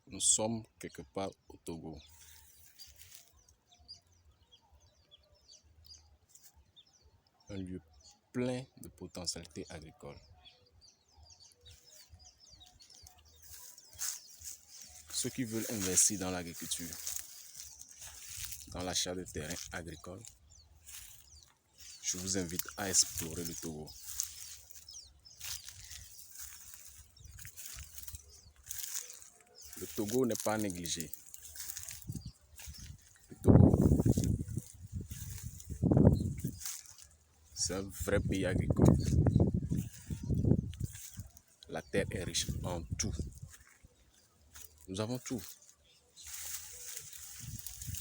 Nous sommes quelque part au Togo. Un lieu plein de potentialités agricoles. Ceux qui veulent investir dans l'agriculture, dans l'achat de terrains agricoles, je vous invite à explorer le Togo. Le Togo n'est pas négligé. Le Togo, c'est un vrai pays agricole. La terre est riche en tout. Nous avons tout.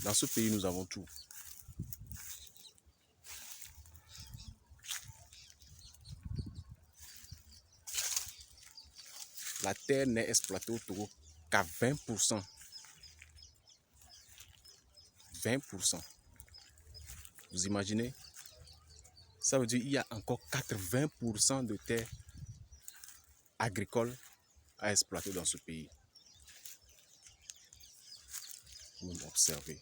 Dans ce pays, nous avons tout. La terre n'est exploitée au Togo qu'à 20%. 20%. Vous imaginez? Ça veut dire qu'il y a encore 80% de terres agricoles à exploiter dans ce pays. Vous m'observez.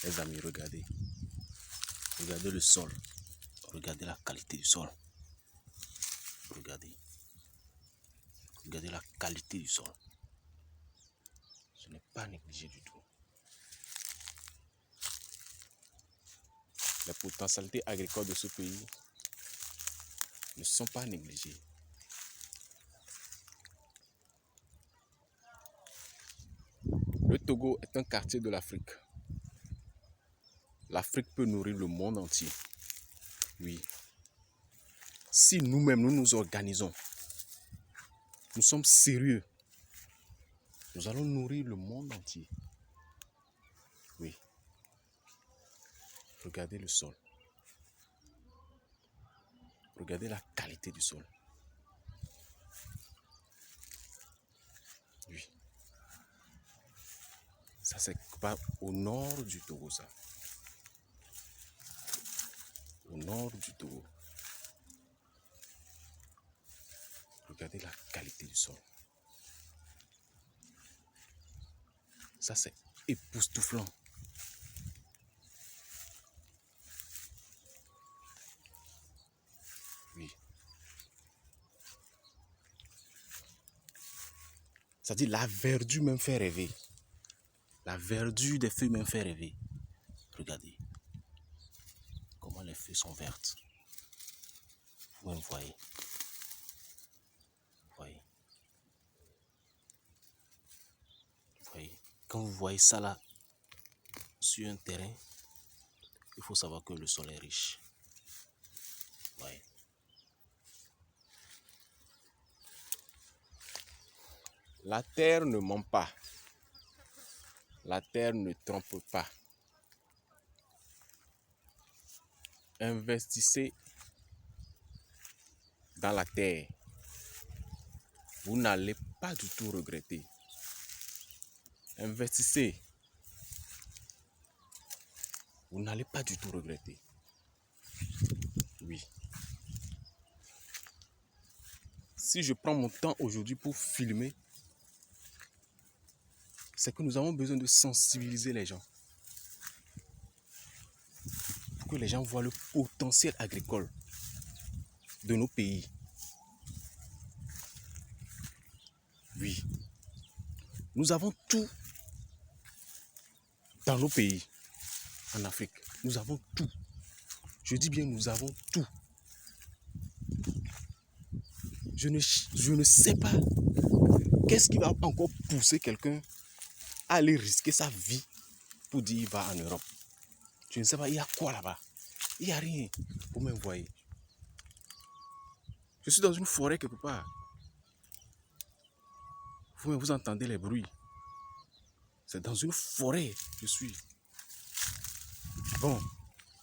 Les amis, regardez. Regardez le sol. Regardez la qualité du sol. Regardez. Regardez la qualité du sol. Ce n'est pas négligé du tout. Les potentialités agricoles de ce pays ne sont pas négligées. Le Togo est un quartier de l'Afrique. L'Afrique peut nourrir le monde entier. Oui. Si nous-mêmes, nous nous organisons, nous sommes sérieux, nous allons nourrir le monde entier. Oui. Regardez le sol. Regardez la qualité du sol. Oui. Ça, c'est pas au nord du Togo, ça. Au nord du Togo. Regardez la qualité du sol. Ça, c'est époustouflant. Oui. C'est-à-dire la verdure même fait rêver. La verdure des feuilles même fait rêver. Regardez. Comment les feuilles sont vertes. Vous voyez. Voyez. Voyez. Quand vous voyez ça là, sur un terrain, il faut savoir que le sol est riche. Voyez. La terre ne ment pas. La terre ne trompe pas. Investissez dans la terre. Vous n'allez pas du tout regretter. Investissez. Vous n'allez pas du tout regretter. Oui. Si je prends mon temps aujourd'hui pour filmer, c'est que nous avons besoin de sensibiliser les gens. Pour que les gens voient le potentiel agricole de nos pays. Oui. Nous avons tout dans nos pays. En Afrique, nous avons tout. Je dis bien, nous avons tout. Je ne sais pas qu'est-ce qui va encore pousser quelqu'un à aller risquer sa vie pour dire qu'il va en Europe. Je ne sais pas, il y a quoi là-bas? Il n'y a rien. Vous me voyez. Je suis dans une forêt quelque part. Vous entendez les bruits. C'est dans une forêt, je suis. Bon,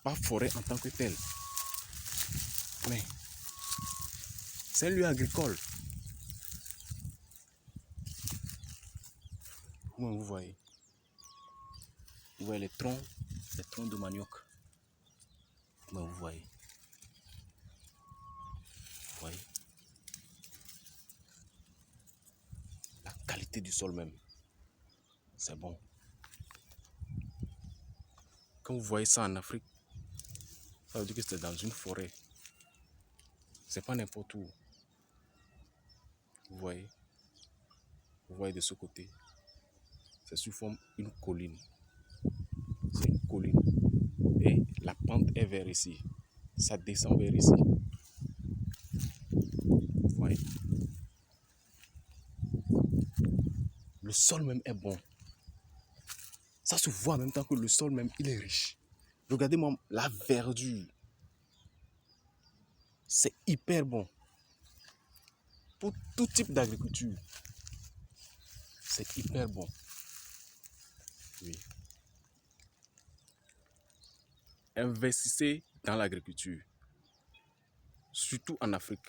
pas forêt en tant que telle. Mais c'est un lieu agricole. Vous voyez. Vous voyez les troncs de manioc. Vous voyez. Vous voyez. qualité du sol même. C'est bon. Quand vous voyez ça en Afrique, ça veut dire que c'est dans une forêt. C'est pas n'importe où. Vous voyez de ce côté. C'est sous forme d'une colline. C'est une colline. Et la pente est vers ici. Ça descend vers ici. Vous voyez. Le sol même est bon. Ça se voit en même temps que le sol même, il est riche. Regardez-moi la verdure. C'est hyper bon. Pour tout type d'agriculture. C'est hyper bon. Oui. Investissez dans l'agriculture. Surtout en Afrique.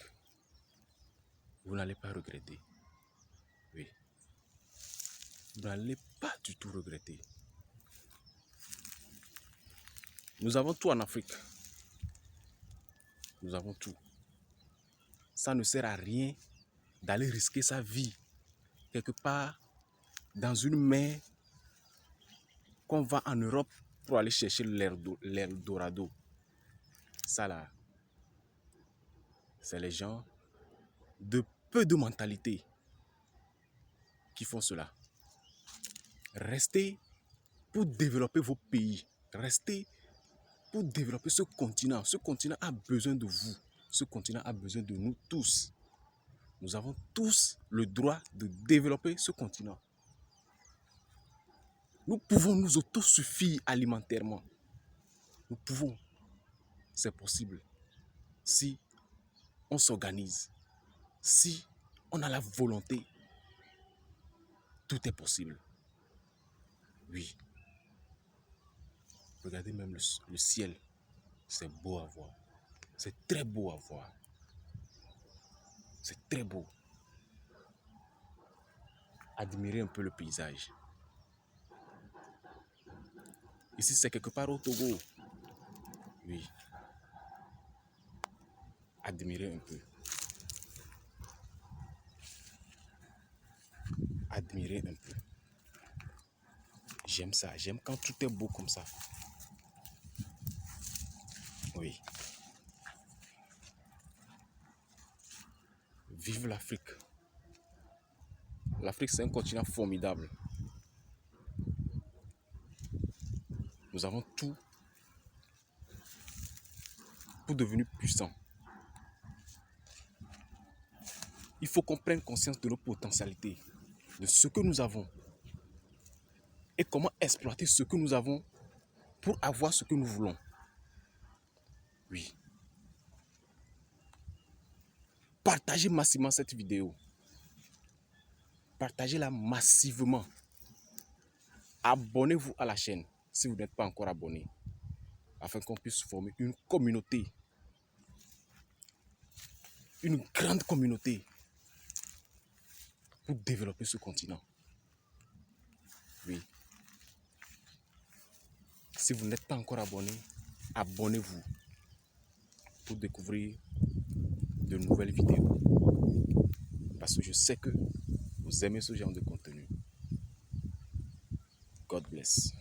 Vous n'allez pas regretter. Oui. Vous n'allez pas du tout regretter. Nous avons tout en Afrique. Nous avons tout. Ça ne sert à rien d'aller risquer sa vie quelque part dans une mer qu'on va en Europe pour aller chercher l'Eldorado. Ça là, c'est les gens de peu de mentalité qui font cela. Restez pour développer vos pays. Restez pour développer ce continent. Ce continent a besoin de vous. Ce continent a besoin de nous tous. Nous avons tous le droit de développer ce continent. Nous pouvons nous autosuffire alimentairement. Nous pouvons. C'est possible. Si on s'organise, si on a la volonté, tout est possible. Oui. Regardez même le ciel. C'est beau à voir. C'est très beau à voir. C'est très beau. Admirez un peu le paysage. Ici, c'est quelque part au Togo. Oui. Admirez un peu. Admirez un peu. J'aime ça. J'aime quand tout est beau comme ça. Oui. Vive l'Afrique. L'Afrique, c'est un continent formidable. Nous avons tout pour devenir puissants. Il faut qu'on prenne conscience de nos potentialités, de ce que nous avons et comment exploiter ce que nous avons pour avoir ce que nous voulons. Oui. Partagez massivement cette vidéo. Partagez-la massivement. Abonnez-vous à la chaîne si vous n'êtes pas encore abonné, afin qu'on puisse former une communauté, une grande communauté pour développer ce continent. Oui. Si vous n'êtes pas encore abonné, abonnez-vous pour découvrir de nouvelles vidéos. Parce que je sais que vous aimez ce genre de contenu. God bless.